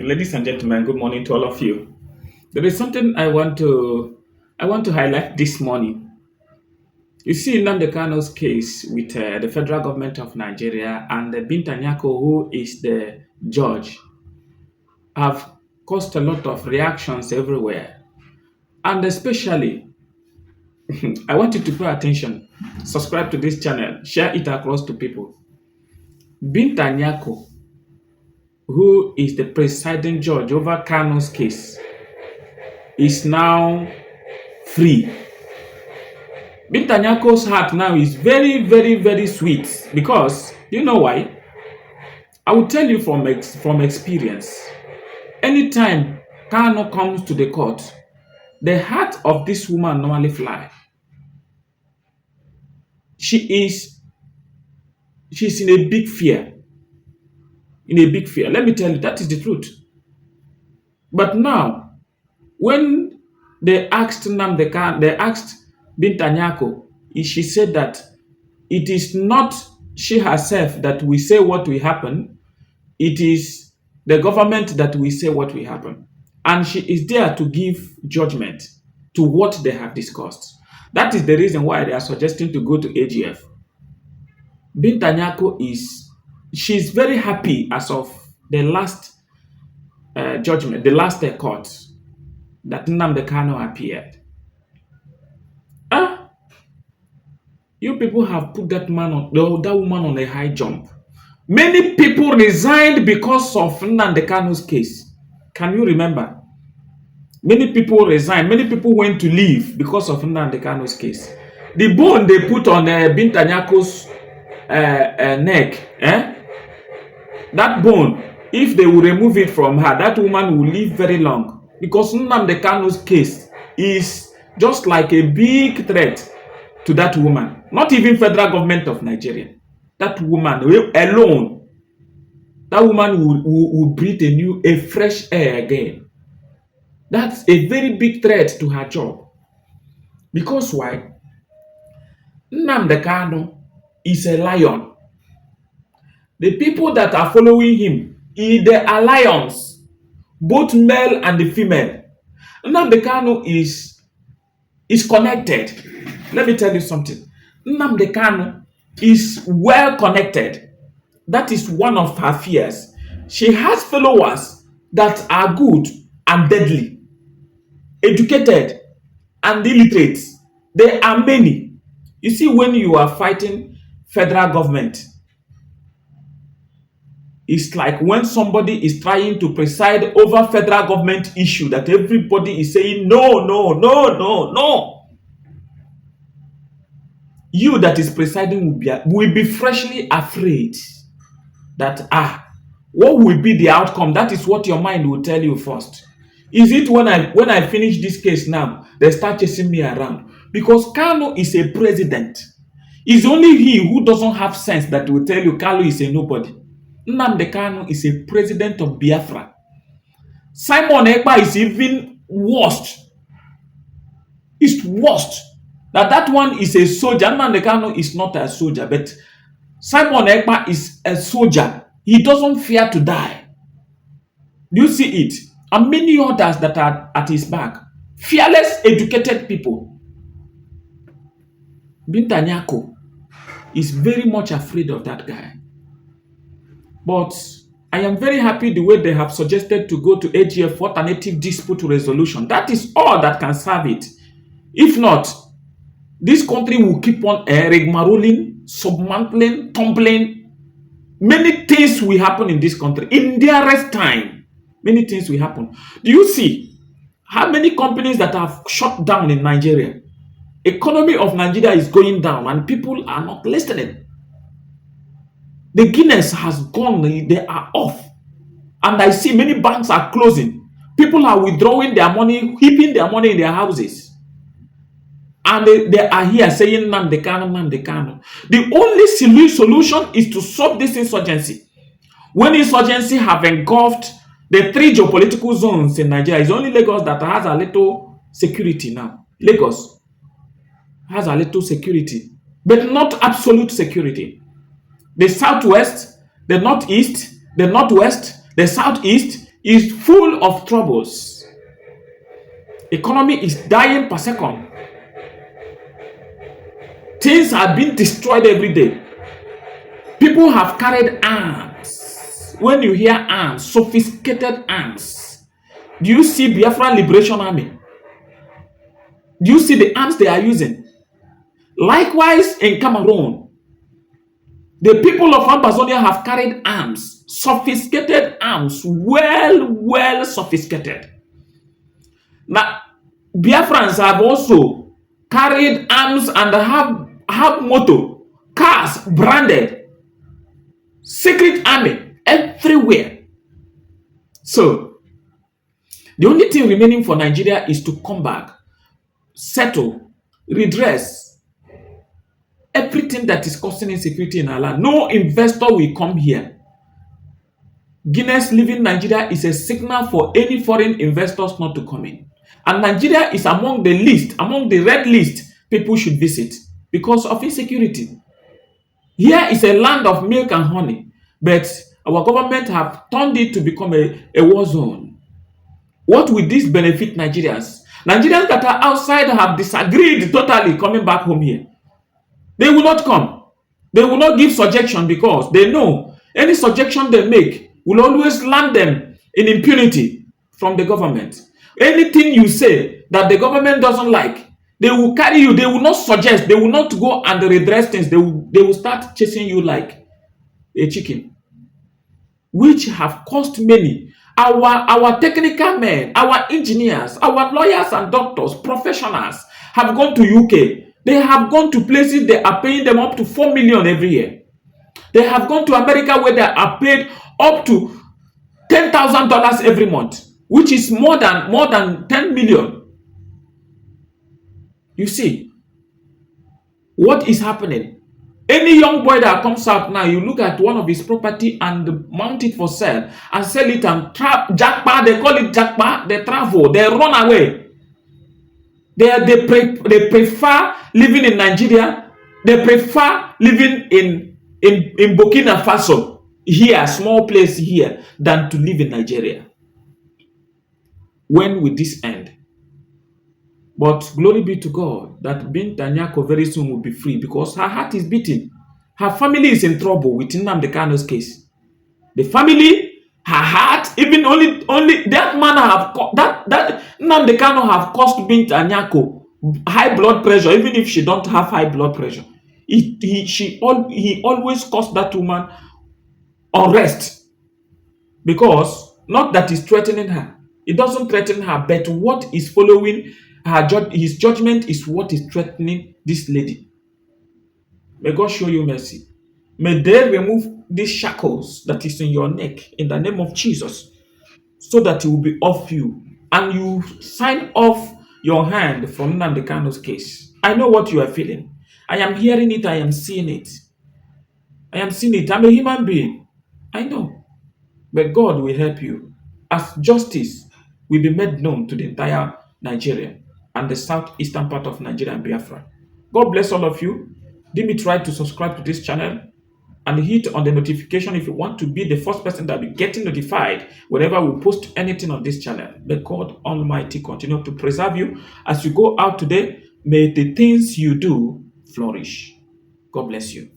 Ladies and gentlemen, good morning to all of you. There is something I want to highlight this morning. You see, Nnamdi Kanu's case with the federal government of Nigeria and Binta Nyako, who is the judge, have caused a lot of reactions everywhere. And especially, I want you to pay attention. Subscribe to this channel, share it across to people. Binta Nyako, who is the presiding judge over Kanu's case, is now free. Binta Nyako's heart now is very, very, very sweet because you know why? I will tell you from experience. Anytime Kanu comes to the court, the heart of this woman normally fly. She's in a big fear. In a big fear. Let me tell you, that is the truth. But now, when they asked Binta Nyako, she said that it is not she herself that will say what will happen, it is the government that will say what will happen. And she is there to give judgment to what they have discussed. That is the reason why they are suggesting to go to AGF. Binta Nyako she's very happy as of the last judgment, the last court that Nnamdi Kanu appeared. You people have put that woman on a high jump. Many people resigned because of Nnamdi Kanu's case. Can you remember? Many people resigned. Many people went to leave because of Nnamdi Kanu's case. The bone they put on Binta Nyako's neck, that bone, if they will remove it from her, that woman will live very long. Because Nnamdi Kanu's case is just like a big threat to that woman. Not even federal government of Nigeria. That woman alone, that woman will breathe a fresh air again. That's a very big threat to her job. Because why? Nnamdi Kanu is a lion. The people that are following him in the alliance, both male and the female. Nnamdi Kanu is connected. Let me tell you something. Nnamdi Kanu is well connected. That is one of her fears. She has followers that are good and deadly, educated and illiterate. There are many. You see, when you are fighting federal government, it's like when somebody is trying to preside over federal government issue that everybody is saying no, no, no, no, no. You that is presiding will be freshly afraid that what will be the outcome? That is what your mind will tell you first. Is it when I finish this case now, they start chasing me around? Because Kanu is a president. It's only he who doesn't have sense that will tell you Kanu is a nobody. Nnamdi Kanu is a president of Biafra. Simon Ekpa is even worst. It's worst. That one is a soldier. Nnamdi Kanu is not a soldier, but Simon Ekpa is a soldier. He doesn't fear to die. Do you see it? And many others that are at his back. Fearless, educated people. Binta Nyako is very much afraid of that guy. But I am very happy the way they have suggested to go to AGF for alternative dispute resolution. That is all that can serve it. If not, this country will keep on rigmaroling, submantling, tumbling. Many things will happen in this country. In dearest time, many things will happen. Do you see how many companies that have shut down in Nigeria? Economy of Nigeria is going down and people are not listening. The Guinness has gone, they are off. And I see many banks are closing. People are withdrawing their money, keeping their money in their houses. And they are here saying, Nnamdi Kanu, Nnamdi Kanu. The only solution is to stop this insurgency. When insurgency have engulfed the 3 geopolitical zones in Nigeria, it's only Lagos that has a little security now. Lagos has a little security, but not absolute security. The southwest, the northeast, the northwest, the southeast is full of troubles. Economy is dying per second. Things are being destroyed every day. People have carried arms. When you hear arms, sophisticated arms, do you see Biafran Liberation Army? Do you see the arms they are using? Likewise, in Cameroon, the people of Ambazonia have carried arms, sophisticated arms, well sophisticated. Now, Biafrans have also carried arms and have motor, cars branded, secret army everywhere. So, the only thing remaining for Nigeria is to come back, settle, redress everything that is causing insecurity in our land. No investor will come here. Guinness leaving Nigeria is a signal for any foreign investors not to come in. And Nigeria is among the list, among the red list people should visit because of insecurity. Here is a land of milk and honey, but our government have turned it to become a war zone. What will this benefit Nigerians? Nigerians that are outside have disagreed totally coming back home here. They will not come. They will not give suggestion because they know any suggestion they make will always land them in impunity from the government. Anything you say that the government doesn't like, they will carry you. They will not suggest. They will not go and redress things. They will start chasing you like a chicken, which have cost many. Our technical men, our engineers, our lawyers and doctors, professionals have gone to UK. They have gone to places they are paying them up to 4 million every year. They have gone to America where they are paid up to $10,000 every month, which is more than 10 million. You see what is happening. Any young boy that comes out now, you look at one of his property and mount it for sale and sell it and jackpot. They call it jackpot. They travel. They run away. They prefer living in Nigeria. They prefer living in Burkina Faso, here, small place here, than to live in Nigeria. When will this end? But glory be to God that Binta Nyako very soon will be free because her heart is beating. Her family is in trouble with Nnamdi Kanu's case. The family, her heart, even only that man that Nnamdi Kanu have caused Binta Nyako high blood pressure, even if she don't have high blood pressure. He always caused that woman unrest because not that he's threatening her. It doesn't threaten her, but what is following his judgment is what is threatening this lady. May God show you mercy. May they remove these shackles that is in your neck in the name of Jesus, so that it will be off you and you sign off your hand from Nnamdi Kanu's case. I know what you are feeling. I am hearing it. I am seeing it. I am seeing it. I'm a human being. I know. But God will help you as justice will be made known to the entire Nigeria and the southeastern part of Nigeria and Biafra. God bless all of you. Do me try to subscribe to this channel and hit on the notification if you want to be the first person that will be getting notified whenever we post anything on this channel. May God Almighty continue to preserve you as you go out today. May the things you do flourish. God bless you.